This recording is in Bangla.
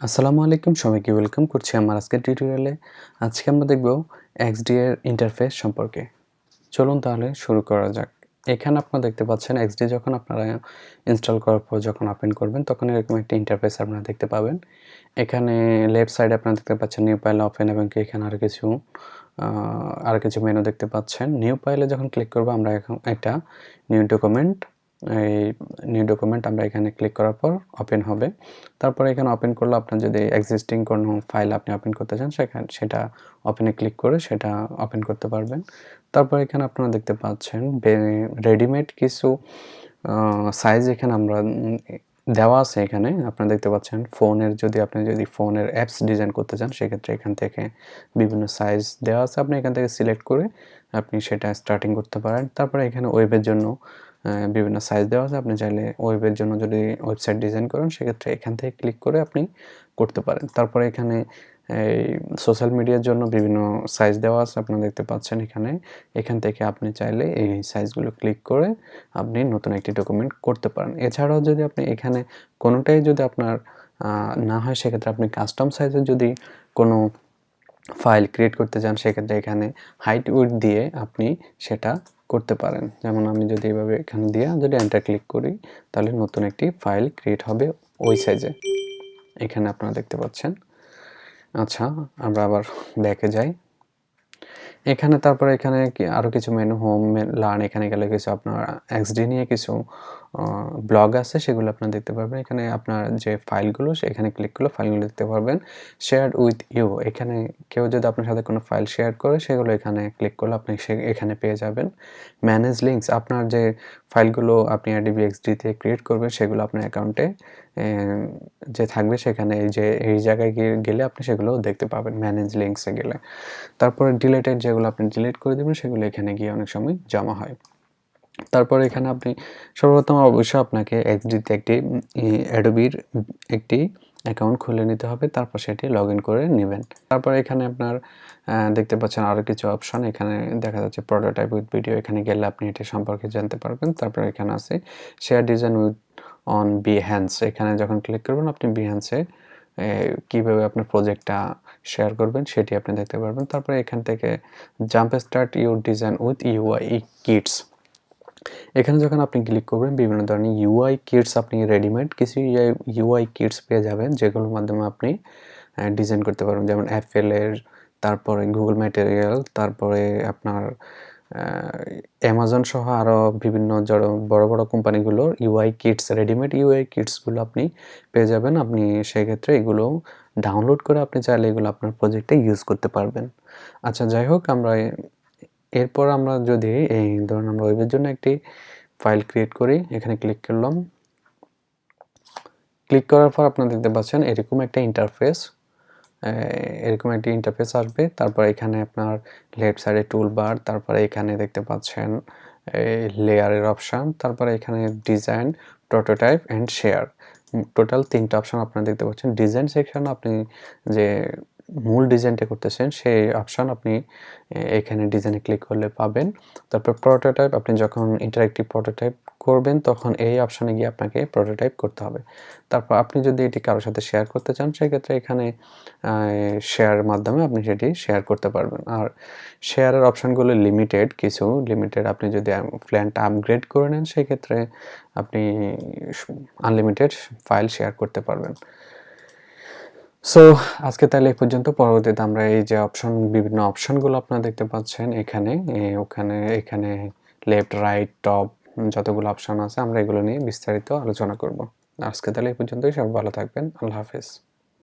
আসসালামু আলাইকুম, সবাইকে ওয়েলকাম করছি আমার আজকের টিউটোরিয়ালে। আজকে আমরা দেখব এক্সডি এর ইন্টারফেস সম্পর্কে। চলুন তাহলে শুরু করা যাক। এখানে আপনারা দেখতে পাচ্ছেন এক্সডি যখন আপনারা ইনস্টল করার পর যখন ওপেন করবেন তখন এরকম একটা ইন্টারফেস আপনারা দেখতে পাবেন। এখানে লেফট সাইডে আপনারা দেখতে পাচ্ছেন নিউ ফাইল ওপেন এবং এখানে আরো কিছু মেনু দেখতে পাচ্ছেন। নিউ ফাইলে যখন ক্লিক করব আমরা এখন একটা নিউ ডকুমেন্ট আমরা এখানে ক্লিক করার পর ওপেন হবে। তারপরে এখানে ওপেন করলে আপনার যদি এক্সিস্টিং কোনো ফাইল আপনি ওপেন করতে চান সেটা ওপেনে ক্লিক করে সেটা ওপেন করতে পারবেন। তারপর এখানে আপনারা দেখতে পাচ্ছেন রেডিমেড কিছু সাইজ এখানে আমরা দেওয়া আছে। এখানে আপনারা দেখতে পাচ্ছেন আপনি যদি ফোনের অ্যাপস ডিজাইন করতে চান সেক্ষেত্রে এখান থেকে বিভিন্ন সাইজ দেওয়া আছে। আপনি এখান থেকে সিলেক্ট করে আপনি সেটা স্টার্টিং করতে পারেন। তারপরে এখানে ওয়েবের জন্য বিভিন্ন সাইজ দেওয়া আছে। আপনি চাইলে ওয়েবের জন্য যদি ওয়েবসাইট ডিজাইন করেন সেক্ষেত্রে এখান থেকে ক্লিক করে আপনি করতে পারেন। তারপরে এখানে এই সোশ্যাল মিডিয়ার জন্য বিভিন্ন সাইজ দেওয়া আছে আপনারা দেখতে পাচ্ছেন এখান থেকে আপনি চাইলে এই সাইজগুলো ক্লিক করে আপনি নতুন একটি ডকুমেন্ট করতে পারেন। এছাড়াও যদি আপনি এখানে কোনোটাই যদি আপনার না হয় সেক্ষেত্রে আপনি কাস্টম সাইজের যদি কোনো ফাইল ক্রিয়েট করতে চান সেক্ষেত্রে এখানে হাইট উইডথ দিয়ে আপনি সেটা করতে পারেন। যেমন আমি যদি এভাবে এখানে দিয়ে যদি এন্টার ক্লিক করি তাহলে নতুন একটি ফাইল ক্রিয়েট হবে ওই সাইজে। এখানে আপনারা দেখতে পাচ্ছেন। আচ্ছা, আমরা আবার ব্যাকে যাই। তারপরে এখানে আরও কিছু মেনু হোম লার্ন এখানে গেলে কিছু আপনার এক্সডি নিয়ে কিছু ব্লগ আছে সেগুলো আপনারা দেখতে পারবেন। এখানে আপনার যে ফাইলগুলো এখানে ক্লিক করলে ফাইলগুলো দেখতে পারবেন। শেয়ার উইথ ইউ, এখানে কেউ যদি আপনার সাথে কোনো ফাইল শেয়ার করে সেগুলো এখানে ক্লিক করলে আপনি এখানে পেয়ে যাবেন। ম্যানেজ লিঙ্কস, আপনার যে ফাইলগুলো আপনি অ্যাডোবি এক্সডিতে ক্রিয়েট করবেন সেগুলো আপনার অ্যাকাউন্টে যে থাকবে সেখানে এই জায়গায় গেলে আপনি সেগুলো দেখতে পাবেন ম্যানেজ লিঙ্কসে গেলে। তারপরে ডিলেটেড যেগুলো আপনি ডিলিট করে দেবেন সেগুলো এখানে গিয়ে অনেক সময় জমা হয়। তারপরে এখানে আপনি সর্বপ্রথম অবশ্যই আপনাকে এক্সডিতে একটি অ্যাডোবির একটি অ্যাকাউন্ট খুলে নিতে হবে। তারপর সেটি লগ ইন করে নেবেন। তারপর এখানে আপনার দেখতে পাচ্ছেন আরও কিছু অপশন এখানে দেখা যাচ্ছে প্রোটোটাইপ উইথ ভিডিও, এখানে গেলে আপনি এটি সম্পর্কে জানতে পারবেন। তারপর এখানে আছে share design with on Behance, এখানে যখন ক্লিক করবেন আপনি বিহ্যান্সে কীভাবে আপনার প্রজেক্টটা শেয়ার করবেন সেটি আপনি দেখতে পারবেন। তারপরে এখান থেকে jump start your design with UI kits, এখানে যখন আপনি ক্লিক করবেন বিভিন্ন ধরনের ইউআই কিটস আপনি রেডিমেড কিছু ইউআই কিটস পেয়ে যাবেন যেগুলোর মাধ্যমে আপনি ডিজাইন করতে পারবেন। যেমন অ্যাপেলের, তারপরে গুগল ম্যাটেরিয়াল, তারপরে আপনার অ্যামাজন সহ আরও বিভিন্ন বড় বড় কোম্পানিগুলোর ইউআই কিটস, রেডিমেড ইউআই কিটসগুলো আপনি পেয়ে যাবেন। আপনি সেক্ষেত্রে এগুলো ডাউনলোড করে আপনি চাইলে এগুলো আপনার প্রজেক্টে ইউজ করতে পারবেন। আচ্ছা, যাই হোক, এরপর আমরা যদি ধরুন আমরা ওয়েবের জন্য একটি ফাইল ক্রিয়েট করি, এখানে ক্লিক করলাম। ক্লিক করার পর আপনারা দেখতে পাচ্ছেন এরকম একটা ইন্টারফেস আসবে। তারপর এখানে আপনার লেফট সাইডে টুলবার, তারপরে এখানে দেখতে পাচ্ছেন লেয়ারের অপশান, তারপরে এখানে design, prototype and share, total 3টা অপশান আপনারা দেখতে পাচ্ছেন। ডিজাইন সেকশন আপনি যে মূল ডিজাইনটা করতেছেন সেই অপশান আপনি এখানে ডিজাইনে ক্লিক করলে পাবেন। তারপর প্রোটোটাইপ, আপনি যখন ইন্টারেক্টিভ প্রোটোটাইপ করবেন তখন এই অপশানে গিয়ে আপনাকে প্রোটোটাইপ করতে হবে। তারপর আপনি যদি এটি কারোর সাথে শেয়ার করতে চান সেক্ষেত্রে এখানে শেয়ারের মাধ্যমে আপনি সেটি শেয়ার করতে পারবেন। আর শেয়ারের অপশানগুলো লিমিটেড, আপনি যদি প্ল্যানটা আপগ্রেড করে নেন সেক্ষেত্রে আপনি আনলিমিটেড ফাইল শেয়ার করতে পারবেন। সো আজকে তাহলে এই পর্যন্ত। পরবর্তীতে আমরা এই যে বিভিন্ন অপশনগুলো আপনারা দেখতে পাচ্ছেন এখানে লেফট, রাইট, টপ যতগুলো অপশন আছে আমরা এগুলো নিয়ে বিস্তারিত আলোচনা করব। আজকে তাহলে এই পর্যন্তই। সবাই ভালো থাকবেন। আল্লাহ হাফেজ।